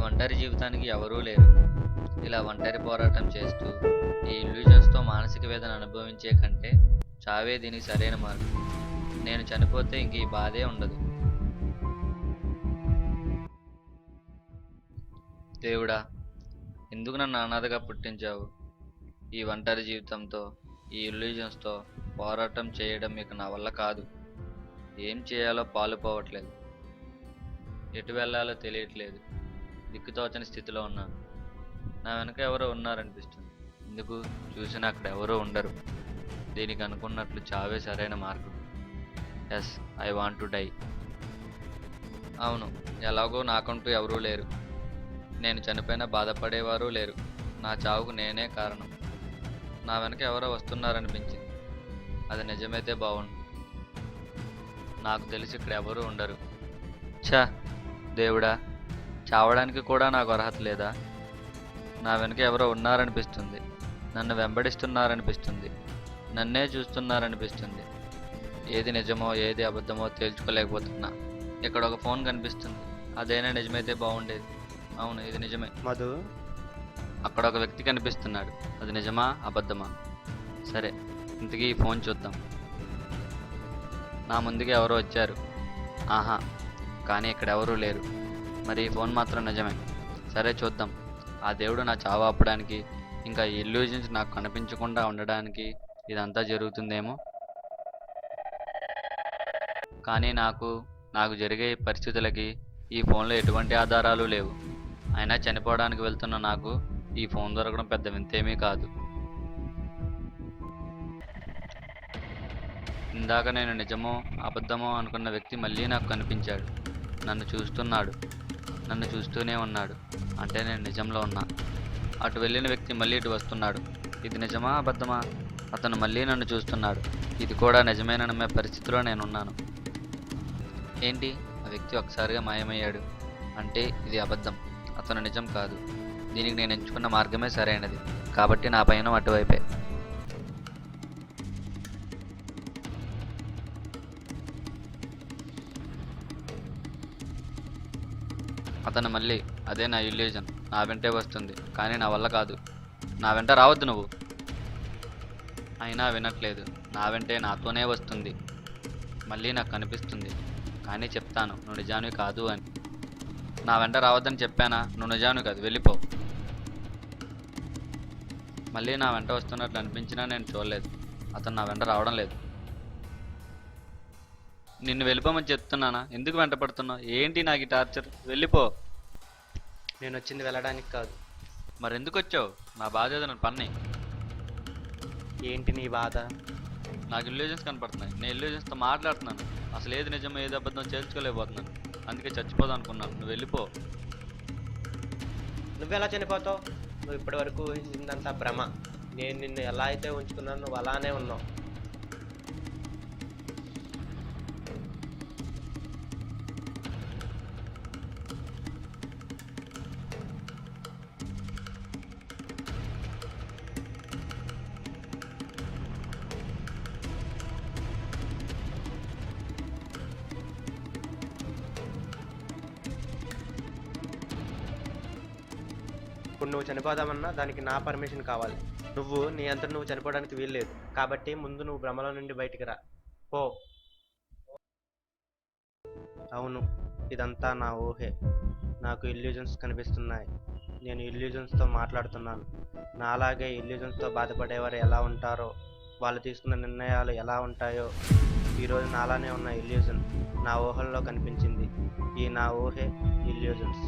ఒంటరి జీవితానికి ఎవరూ లేరు. ఇలా ఒంటరి పోరాటం చేస్తూ ఈ ఇల్యూజన్స్తో మానసిక వేదన అనుభవించే కంటే చావే దీనికి సరైన మార్గం. నేను చనిపోతే ఇంక ఈ బాధే ఉండదు. దేవుడా, ఎందుకు నన్ను అనాథగా పుట్టించావు? ఈ ఒంటరి జీవితంతో, ఈ ఇల్యూజన్స్తో పోరాటం చేయడం ఇక నా వల్ల కాదు. ఏం చేయాలో పాలుపోవట్లేదు. ఎటు వెళ్ళాలో తెలియట్లేదు. దిక్కుతోచని స్థితిలో ఉన్నాను. నా వెనక ఎవరో ఉన్నారనిపిస్తుంది. ఎందుకు చూసినా అక్కడ ఎవరో ఉండరు. దీనికి అనుకున్నట్లు చావే సరైన మార్గం. Yes, I want to die. అవును, ఎలాగో నాకంటూ ఎవరూ లేరు. నేను చనిపోయినా బాధపడేవారు లేరు. నా చావుకు నేనే కారణం. నా వెనక ఎవరో వస్తున్నారనిపించింది. అది నిజమైతే బాగుండు. నాకు తెలిసి ఇక్కడ ఎవరూ ఉండరు. ఛా, దేవుడా, చావడానికి కూడా నాకు అర్హత లేదా? నా వెనక ఎవరో ఉన్నారనిపిస్తుంది. నన్ను వెంబడిస్తున్నారనిపిస్తుంది. నన్నే చూస్తున్నారనిపిస్తుంది. ఏది నిజమో ఏది అబద్ధమో తేల్చుకోలేకపోతున్నా. ఇక్కడ ఒక ఫోన్ కనిపిస్తుంది. అదైనా నిజమైతే బాగుండేది. అవును, ఇది నిజమే. మధు, అక్కడ ఒక వ్యక్తి కనిపిస్తున్నాడు. అది నిజమా అబద్ధమా? సరే, ఇంతకీ ఈ ఫోన్ చూద్దాం. నా ముందుగా ఎవరో వచ్చారు. ఆహా, కానీ ఇక్కడ ఎవరూ లేరు. మరి ఈ ఫోన్ మాత్రం నిజమే. సరే, చూద్దాం. ఆ దేవుడు నా చావు ఆపడానికి, ఇంకా ఈ ఇల్యూజన్స్ నాకు కనిపించకుండా ఉండడానికి ఇదంతా జరుగుతుందేమో. కానీ నాకు జరిగే ఈ పరిస్థితులకి ఈ ఫోన్లో ఎటువంటి ఆధారాలు లేవు. అయినా చనిపోవడానికి వెళ్తున్న నాకు ఈ ఫోన్ దొరకడం పెద్ద వింతేమీ కాదు. ఇందాక నేను నిజమో అబద్ధమో అనుకున్న వ్యక్తి మళ్ళీ నాకు కనిపించాడు. నన్ను చూస్తున్నాడు. నన్ను చూస్తూనే ఉన్నాడు. అంటే నేను నిజంలో ఉన్నా. అటు వెళ్ళిన వ్యక్తి మళ్ళీ ఇటు వస్తున్నాడు. ఇది నిజమా అబద్ధమా? అతను మళ్ళీ నన్ను చూస్తున్నాడు. ఇది కూడా నిజమేనని నమ్మే పరిస్థితిలో నేనున్నాను. ఏంటి, ఆ వ్యక్తి ఒకసారిగా మాయమయ్యాడు. అంటే ఇది అబద్ధం, అతను నిజం కాదు. దీనికి నేను ఎంచుకున్న మార్గమే సరైనది. కాబట్టి నా పైన అటువైపే. అతను మళ్ళీ అదే నా ఇల్యూజన్ నా వెంటే వస్తుంది. కానీ నా వల్ల కాదు. నా వెంట రావద్దు నువ్వు. అయినా వినట్లేదు. నా వెంటే నాతోనే వస్తుంది. మళ్ళీ నాకు కనిపిస్తుంది. కానీ చెప్తాను, నువ్వు నిజానివి కాదు అని. నా వెంట రావద్దని చెప్పానా? నువ్వు నిజానివి కాదు, వెళ్ళిపో. మళ్ళీ నా వెంట వస్తున్నట్లు అనిపించినా నేను చూడలేదు. అతను నా వెంట రావడం లేదు. నిన్ను వెళ్ళిపోమని చెప్తున్నానా? ఎందుకు వెంట పడుతున్నావు? ఏంటి నాకు ఈ టార్చర్? వెళ్ళిపో. నేను వచ్చింది వెళ్ళడానికి కాదు. మరెందుకు వచ్చావు? నా బాధ ఏదో నన్ను పన్ని. ఏంటి నీ బాధ? నాకు ఇల్యూజన్స్ కనపడుతున్నాయి. నేను ఇల్యూజన్స్తో మాట్లాడుతున్నాను. అసలు ఏది నిజమో ఏది అబద్ధం చేర్చుకోలేకపోతున్నాను. అందుకే చచ్చిపోదాం అనుకున్నాను. నువ్వు వెళ్ళిపో. నువ్వెలా చనిపోతావు? నువ్వు ఇప్పటి వరకు ఊహించిందంతా భ్రమ. నేను నిన్ను ఎలా అయితే ఉంచుకున్నాను నువ్వు అలానే ఉన్నావు. ఇప్పుడు నువ్వు చనిపోదామన్నా దానికి నా పర్మిషన్ కావాలి. నీ అంతట నువ్వు చనిపోవడానికి వీల్లేదు. కాబట్టి ముందు నువ్వు భ్రమలో నుండి బయటికి రా. పో. అవును, ఇదంతా నా ఊహే. నాకు ఇల్యూజన్స్ కనిపిస్తున్నాయి. నేను ఇల్యూజన్స్తో మాట్లాడుతున్నాను. నాలాగే ఇల్యూజన్స్తో బాధపడేవారు ఎలా ఉంటారో, వాళ్ళు తీసుకున్న నిర్ణయాలు ఎలా ఉంటాయో ఈరోజు నాలానే ఉన్న ఇల్యూజన్ నా ఊహల్లో కనిపించింది. ఈ నా ఊహే ఇల్యూజన్స్.